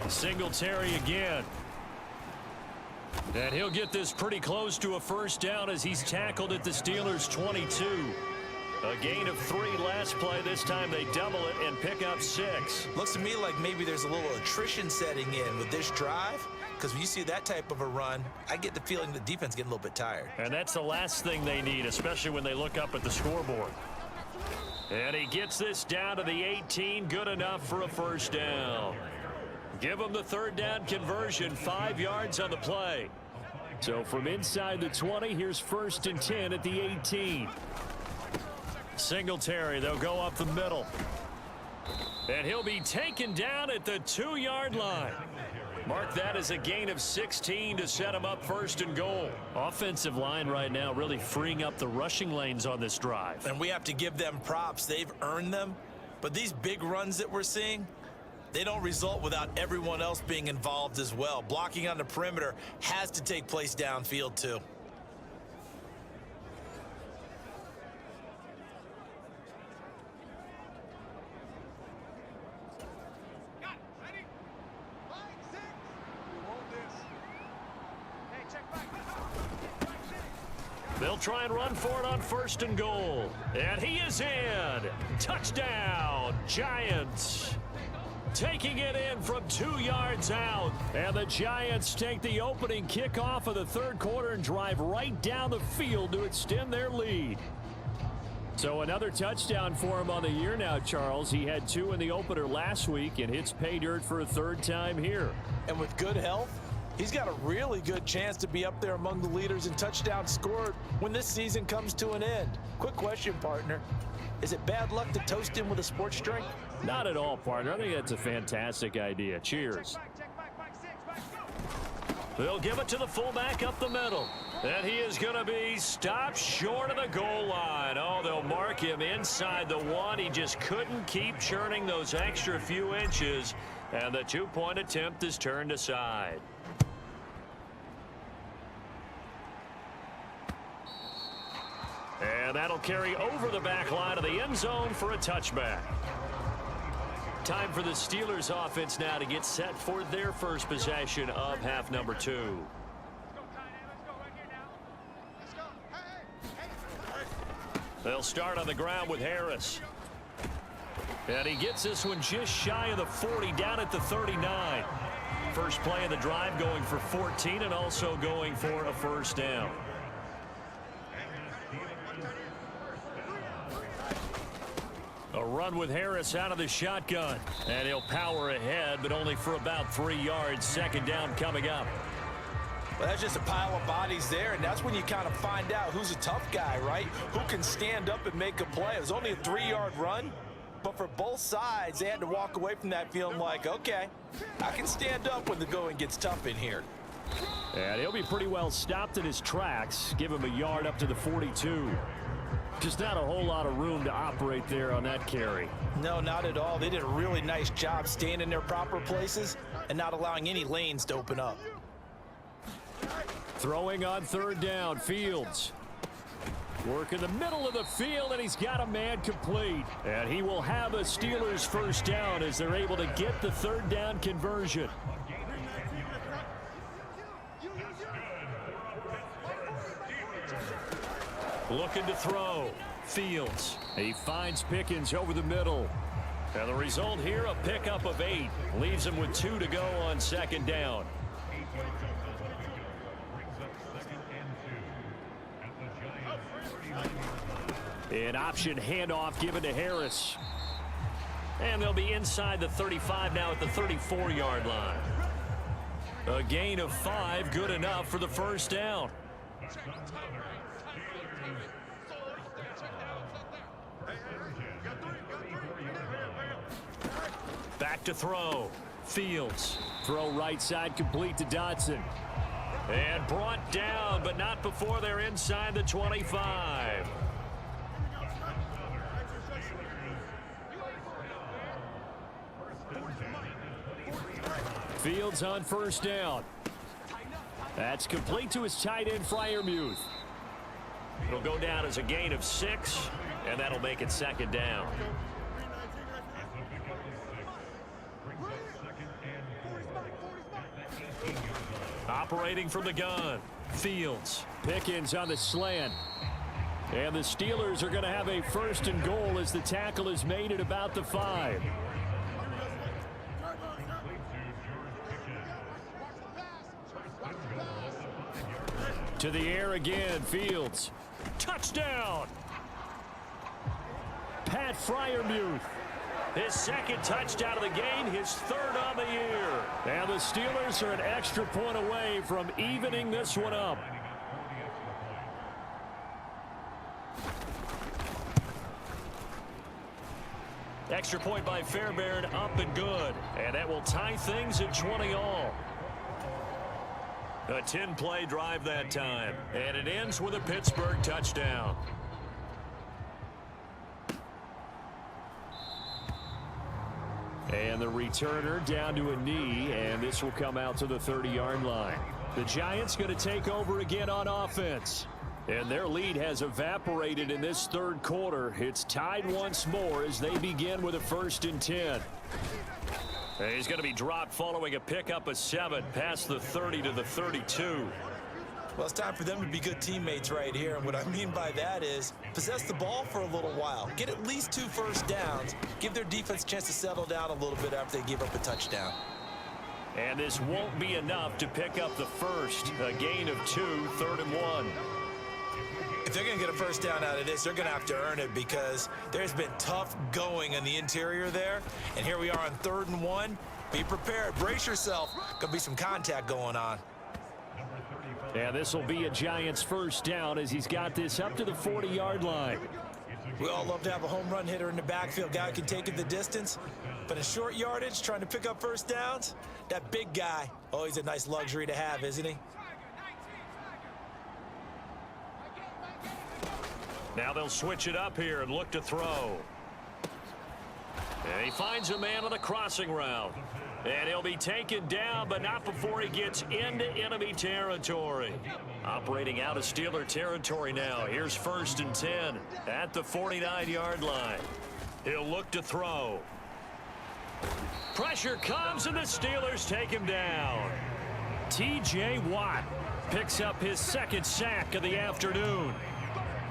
Singletary again. And he'll get this pretty close to a 1st down as he's tackled at the Steelers' 22. A gain of 3 last play. This time they double it and pick up 6. Looks to me like maybe there's a little attrition setting in with this drive, because when you see that type of a run, I get the feeling the defense getting a little bit tired. And that's the last thing they need, especially when they look up at the scoreboard. And he gets this down to the 18. Good enough for a 1st down. Give him the 3rd down conversion. 5 yards on the play. So from inside the 20, here's 1st and 10 at the 18. Singletary, they'll go up the middle. And he'll be taken down at the 2-yard line. Mark that as a gain of 16 to set him up 1st and goal. Offensive line right now really freeing up the rushing lanes on this drive. And we have to give them props. They've earned them. But these big runs that we're seeing, they don't result without everyone else being involved as well. Blocking on the perimeter has to take place downfield too. They'll try and run for it on 1st and goal. And he is in. Touchdown, Giants. Taking it in from 2 yards out. And the Giants take the opening kickoff of the 3rd quarter and drive right down the field to extend their lead. So another touchdown for him on the year now, Charles. He had 2 in the opener last week and hits pay dirt for a 3rd time here. And with good health, he's got a really good chance to be up there among the leaders in touchdowns scored when this season comes to an end. Quick question, partner. Is it bad luck to toast him with a sports drink? Not at all, partner. I think that's a fantastic idea. Cheers. They'll give it to the fullback up the middle. And he is going to be stopped short of the goal line. Oh, they'll mark him inside the 1. He just couldn't keep churning those extra few inches. And the 2-point attempt is turned aside. And that'll carry over the back line of the end zone for a touchback. Time for the Steelers offense now to get set for their first possession of half number 2. They'll start on the ground with Harris. And he gets this one just shy of the 40, down at the 39. First play of the drive, going for 14 and also going for a 1st down. A run with Harris out of the shotgun. And he'll power ahead, but only for about 3 yards. 2nd down coming up. Well, that's just a pile of bodies there, and that's when you kind of find out who's a tough guy, right? Who can stand up and make a play. It was only a 3-yard run, but for both sides, they had to walk away from that feeling like, okay, I can stand up when the going gets tough in here. And he'll be pretty well stopped in his tracks. Give him a yard up to the 42. Just not a whole lot of room to operate there on that carry. No, not at all. They did a really nice job staying in their proper places and not allowing any lanes to open up. Throwing on 3rd down, Fields. Work in the middle of the field, and he's got a man complete. And he will have a Steelers first down as they're able to get the third down conversion. Looking to throw. Fields. He finds Pickens over the middle. And the result here, a pickup of 8. Leaves him with 2 to go on second down. An option handoff given to Harris. And they'll be inside the 35 now at the 34-yard line. A gain of 5, good enough for the first down. Back to throw. Fields. Throw right side complete to Dotson. And brought down, but not before they're inside the 25. Fields on first down. That's complete to his tight end, Freiermuth. It'll go down as a gain of 6, and that'll make it second down. Operating from the gun. Fields. Pickens on the slant. And the Steelers are going to have a first and goal as the tackle is made at about the 5. To the air again. Fields. Touchdown. Pat Freiermuth. His second touchdown of the game, his third on the year. And the Steelers are an extra point away from evening this one up. Extra point by Fairbairn, up and good. And that will tie things at 20 all. A 10-play drive that time. And it ends with a Pittsburgh touchdown. And the returner down to a knee, and this will come out to the 30-yard line. The Giants going to take over again on offense. And their lead has evaporated in this third quarter. It's tied once more as they begin with a 1st and 10. And he's going to be dropped following a pickup of 7 past the 30 to the 32. Well, it's time for them to be good teammates right here. And what I mean by that is possess the ball for a little while. Get at least 2 first downs. Give their defense a chance to settle down a little bit after they give up a touchdown. And this won't be enough to pick up the first. A gain of 2, 3rd and 1. If they're going to get a first down out of this, they're going to have to earn it because there's been tough going in the interior there. And here we are on 3rd and 1. Be prepared. Brace yourself. Going to be some contact going on. Yeah, this will be a Giants first down as he's got this up to the 40-yard line. We all love to have a home run hitter in the backfield. Guy who can take it the distance. But in short yardage, trying to pick up first downs, that big guy, oh, he's a nice luxury to have, isn't he? Now they'll switch it up here and look to throw. And he finds a man on the crossing route. And he'll be taken down, but not before he gets into enemy territory. Operating out of Steeler territory now. Here's 1st and 10 at the 49-yard line. He'll look to throw. Pressure comes, and the Steelers take him down. T.J. Watt picks up his 2nd sack of the afternoon.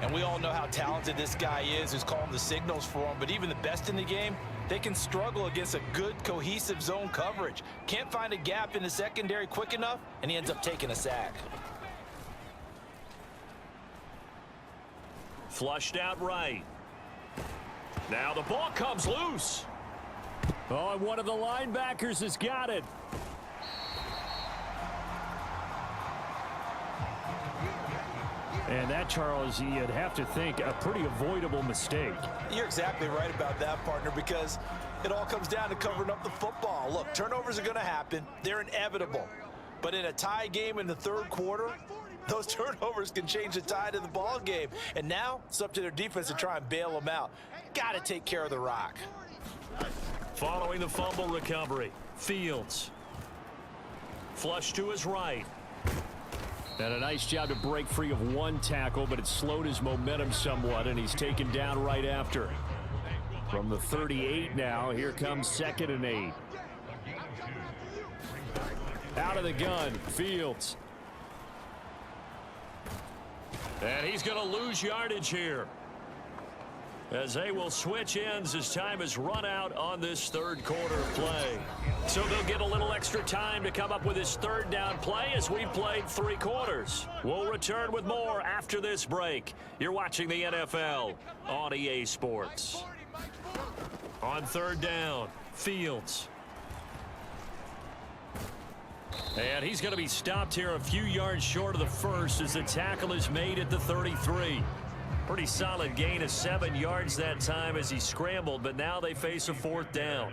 And we all know how talented this guy is who's calling the signals for him. But even the best in the game, they can struggle against a good, cohesive zone coverage. Can't find a gap in the secondary quick enough, and he ends up taking a sack. Flushed out right. Now the ball comes loose. Oh, and one of the linebackers has got it. And that, Charles, you'd have to think a pretty avoidable mistake. You're exactly right about that, partner, because it all comes down to covering up the football. Look, turnovers are going to happen. They're inevitable. But in a tie game in the 3rd quarter, those turnovers can change the tide of the ball game. And now it's up to their defense to try and bail them out. Got to take care of the rock. Following the fumble recovery, Fields. Flush to his right. And a nice job to break free of one tackle, but it slowed his momentum somewhat, and he's taken down right after. From the 38 now, here comes 2nd and 8. Out of the gun, Fields. And he's going to lose yardage here, as they will switch ends as time has run out on this third quarter of play. So they'll get a little extra time to come up with his third down play as we've played 3 quarters. We'll return with more after this break. You're watching the NFL on EA Sports. On 3rd down, Fields. And he's going to be stopped here a few yards short of the first as the tackle is made at the 33. Pretty solid gain of 7 yards that time as he scrambled, but now they face a 4th down.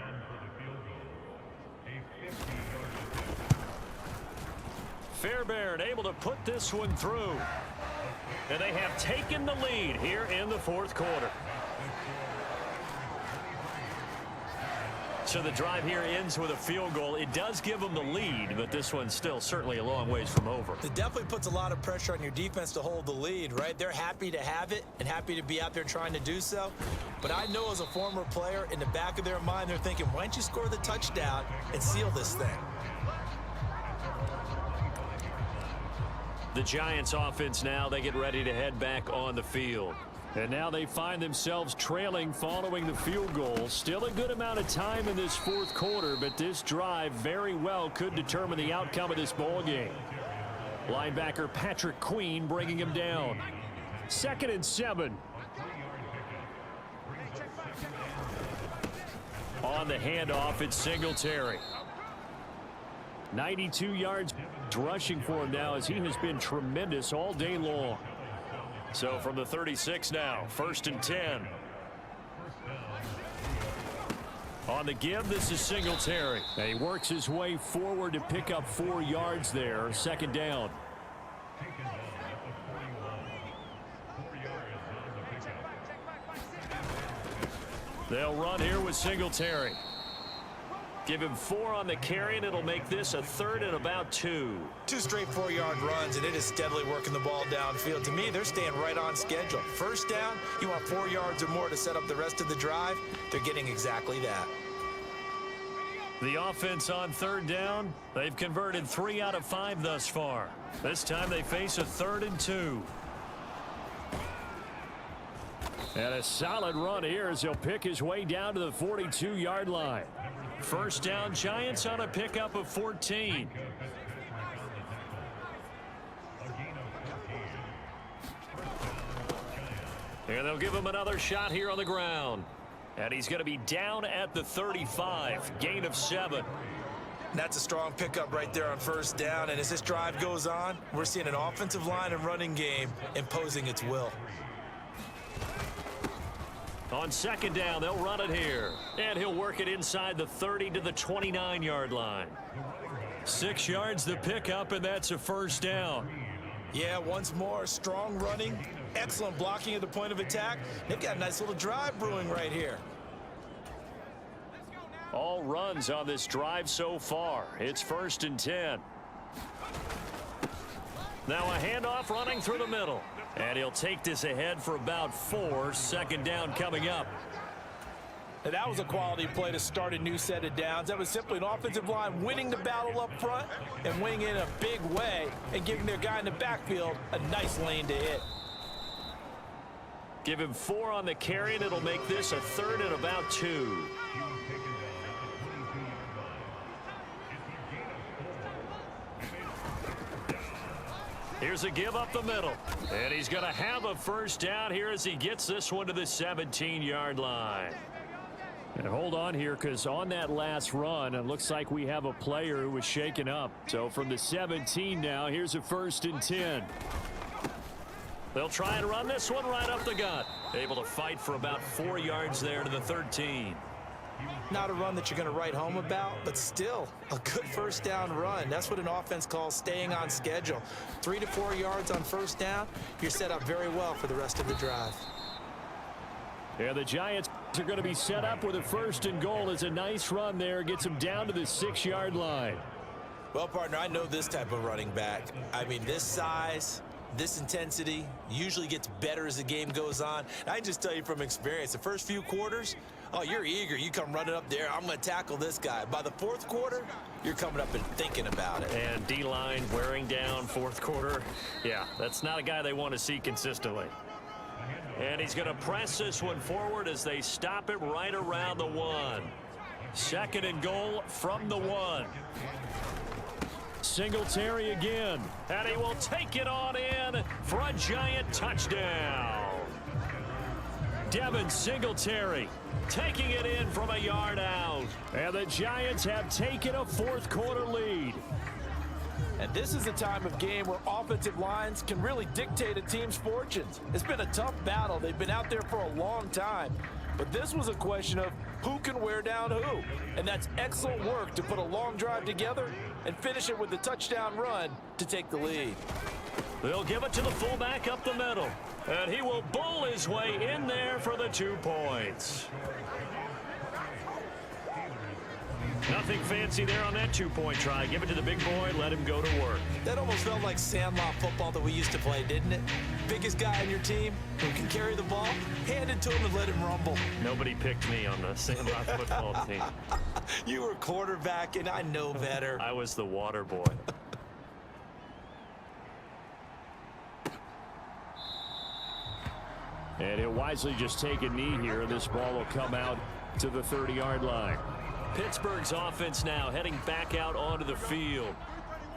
Fairbairn able to put this one through. And they have taken the lead here in the 4th quarter. So the drive here ends with a field goal. It does give them the lead, but this one's still certainly a long ways from over. It definitely puts a lot of pressure on your defense to hold the lead, right? They're happy to have it and happy to be out there trying to do so. But I know as a former player, in the back of their mind, they're thinking, why don't you score the touchdown and seal this thing? The Giants offense now, they get ready to head back on the field. And now they find themselves trailing following the field goal. Still a good amount of time in this 4th quarter, but this drive very well could determine the outcome of this ball game. Linebacker Patrick Queen bringing him down. 2nd and 7. On the handoff, it's Singletary. 92 yards rushing for him now as he has been tremendous all day long. So from the 36 now, 1st and 10. On the give, this is Singletary. And he works his way forward to pick up 4 yards there. 2nd down. They'll run here with Singletary. Give him 4 on the carry, and it'll make this a 3rd and about 2. 2 straight 4-yard runs, and it is steadily working the ball downfield. To me, they're staying right on schedule. 1st down, you want 4 yards or more to set up the rest of the drive. They're getting exactly that. The offense on 3rd down, they've converted 3 out of 5 thus far. This time they face a 3rd and 2. And a solid run here as he'll pick his way down to the 42-yard line. 1st down, Giants on a pickup of 14. And they'll give him another shot here on the ground. And he's going to be down at the 35. Gain of 7. That's a strong pickup right there on 1st down. And as this drive goes on, we're seeing an offensive line and running game imposing its will. On 2nd down, they'll run it here. And he'll work it inside the 30 to the 29-yard line. 6 yards the pickup, and that's a 1st down. Yeah, once more, strong running, excellent blocking at the point of attack. They've got a nice little drive brewing right here. All runs on this drive so far. It's 1st and 10. Now a handoff running through the middle. And he'll take this ahead for about 4. 2nd down coming up. Now that was a quality play to start a new set of downs. That was simply an offensive line winning the battle up front and winning in a big way and giving their guy in the backfield a nice lane to hit. Give him 4 on the carry, and it'll make this a 3rd and about 2. Here's a give up the middle. And he's going to have a 1st down here as he gets this one to the 17-yard line. And hold on here, because on that last run, it looks like we have a player who was shaken up. So from the 17 now, here's a 1st and 10. They'll try and run this one right up the gut. Able to fight for about 4 yards there to the 13. Not a run that you're going to write home about, but still a good 1st down run. That's what an offense calls staying on schedule. 3 to 4 yards on 1st down, you're set up very well for the rest of the drive. Yeah, the Giants are going to be set up with a 1st and goal. It's a nice run there. Gets them down to the 6-yard line. Well, partner, I know this type of running back. I mean, this size, this intensity usually gets better as the game goes on. And I can just tell you from experience, the first few quarters, oh, you're eager. You come running up there. I'm going to tackle this guy. By the fourth quarter, you're coming up and thinking about it. And D-line wearing down fourth quarter. Yeah, that's not a guy they want to see consistently. And he's going to press this one forward as they stop it right around the 1. 2nd and goal from the 1. Singletary again, and he will take it on in for a Giant touchdown. Devin Singletary taking it in from a yard out. And the Giants have taken a fourth quarter lead. And this is a time of game where offensive lines can really dictate a team's fortunes. It's been a tough battle. They've been out there for a long time. But this was a question of who can wear down who. And that's excellent work to put a long drive together and finish it with a touchdown run to take the lead. They'll give it to the fullback up the middle. And he will bull his way in there for the 2 points. Nothing fancy there on that 2-point try. Give it to the big boy, let him go to work. That almost felt like Sandlot football that we used to play, didn't it? Biggest guy on your team who can carry the ball, hand it to him and let him rumble. Nobody picked me on the Sandlot football team. You were quarterback, and I know better. I was the water boy. And he'll wisely just take a knee here, and this ball will come out to the 30-yard line. Pittsburgh's offense now heading back out onto the field.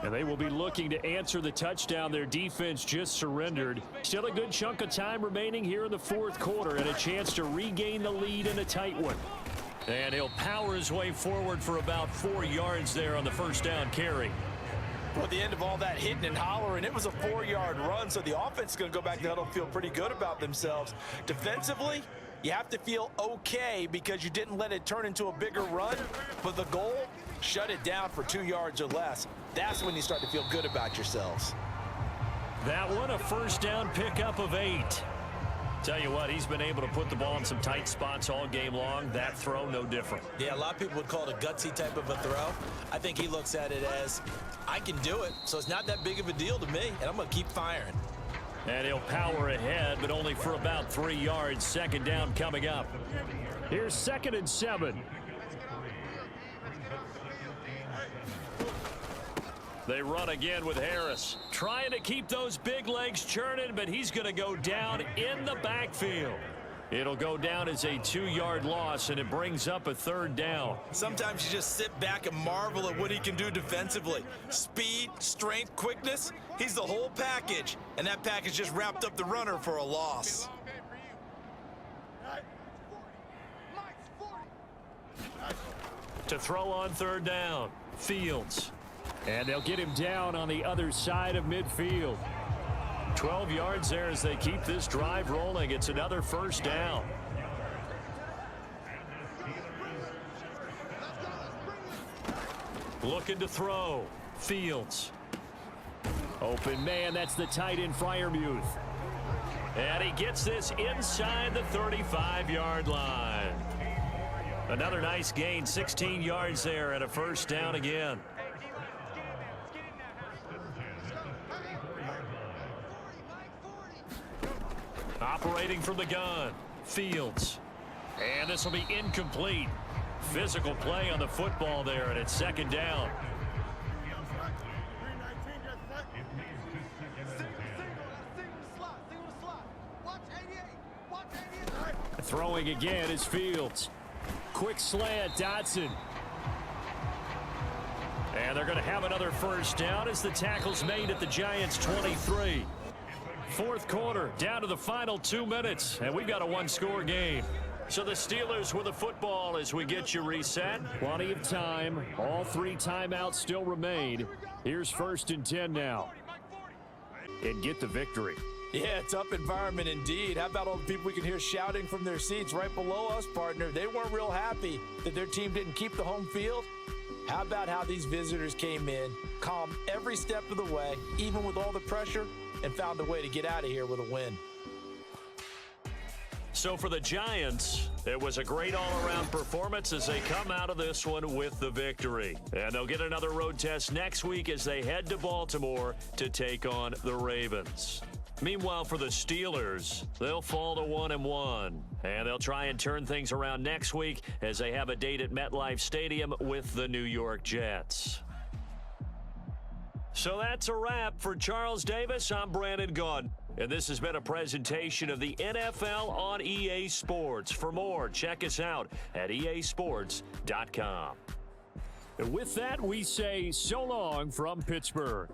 And they will be looking to answer the touchdown their defense just surrendered. Still a good chunk of time remaining here in the fourth quarter and a chance to regain the lead in a tight one. And he'll power his way forward for about 4 yards there on the first down carry. Well, at the end of all that hitting and hollering, it was a 4-yard run, so the offense is going to go back to huddle and feel pretty good about themselves. Defensively, you have to feel okay because you didn't let it turn into a bigger run, but the goal, shut it down for 2 yards or less. That's when you start to feel good about yourselves. That one, a first down pickup of 8. Tell you what, he's been able to put the ball in some tight spots all game long. That throw, no different. Yeah, a lot of people would call it a gutsy type of a throw. I think he looks at it as, I can do it, so it's not that big of a deal to me, and I'm going to keep firing. And he'll power ahead, but only for about 3 yards. Second down coming up. Here's 2nd and 7. They run again with Harris. Trying to keep those big legs churning, but he's going to go down in the backfield. It'll go down as a 2-yard loss, and it brings up a 3rd down. Sometimes you just sit back and marvel at what he can do defensively. Speed, strength, quickness, he's the whole package. And that package just wrapped up the runner for a loss. To throw on 3rd down, Fields. And they'll get him down on the other side of midfield. 12 yards there as they keep this drive rolling. It's another first down. Looking to throw. Fields. Open man, that's the tight end Freiermuth. And he gets this inside the 35-yard line. Another nice gain, 16 yards there and a first down again. Operating from the gun, Fields. And this will be incomplete. Physical play on the football there, and it's 2nd down. Throwing again is Fields. Quick slant, Dotson. And they're going to have another first down as the tackle's made at the Giants' 23. Fourth quarter, down to the final 2 minutes, and we've got a 1-score game. So the Steelers with the football as we get you reset. Plenty of time. All 3 timeouts still remain. Here's 1st and 10 now. And get the victory. Yeah, tough environment indeed. How about all the people we can hear shouting from their seats right below us, partner? They weren't real happy that their team didn't keep the home field. How about how these visitors came in, calm every step of the way, even with all the pressure, and found a way to get out of here with a win. So for the Giants, it was a great all-around performance as they come out of this one with the victory. And they'll get another road test next week as they head to Baltimore to take on the Ravens. Meanwhile, for the Steelers, they'll fall to 1-1. And they'll try and turn things around next week as they have a date at MetLife Stadium with the New York Jets. So that's a wrap. For Charles Davis, I'm Brandon Gaudin. And this has been a presentation of the NFL on EA Sports. For more, check us out at easports.com. And with that, we say so long from Pittsburgh.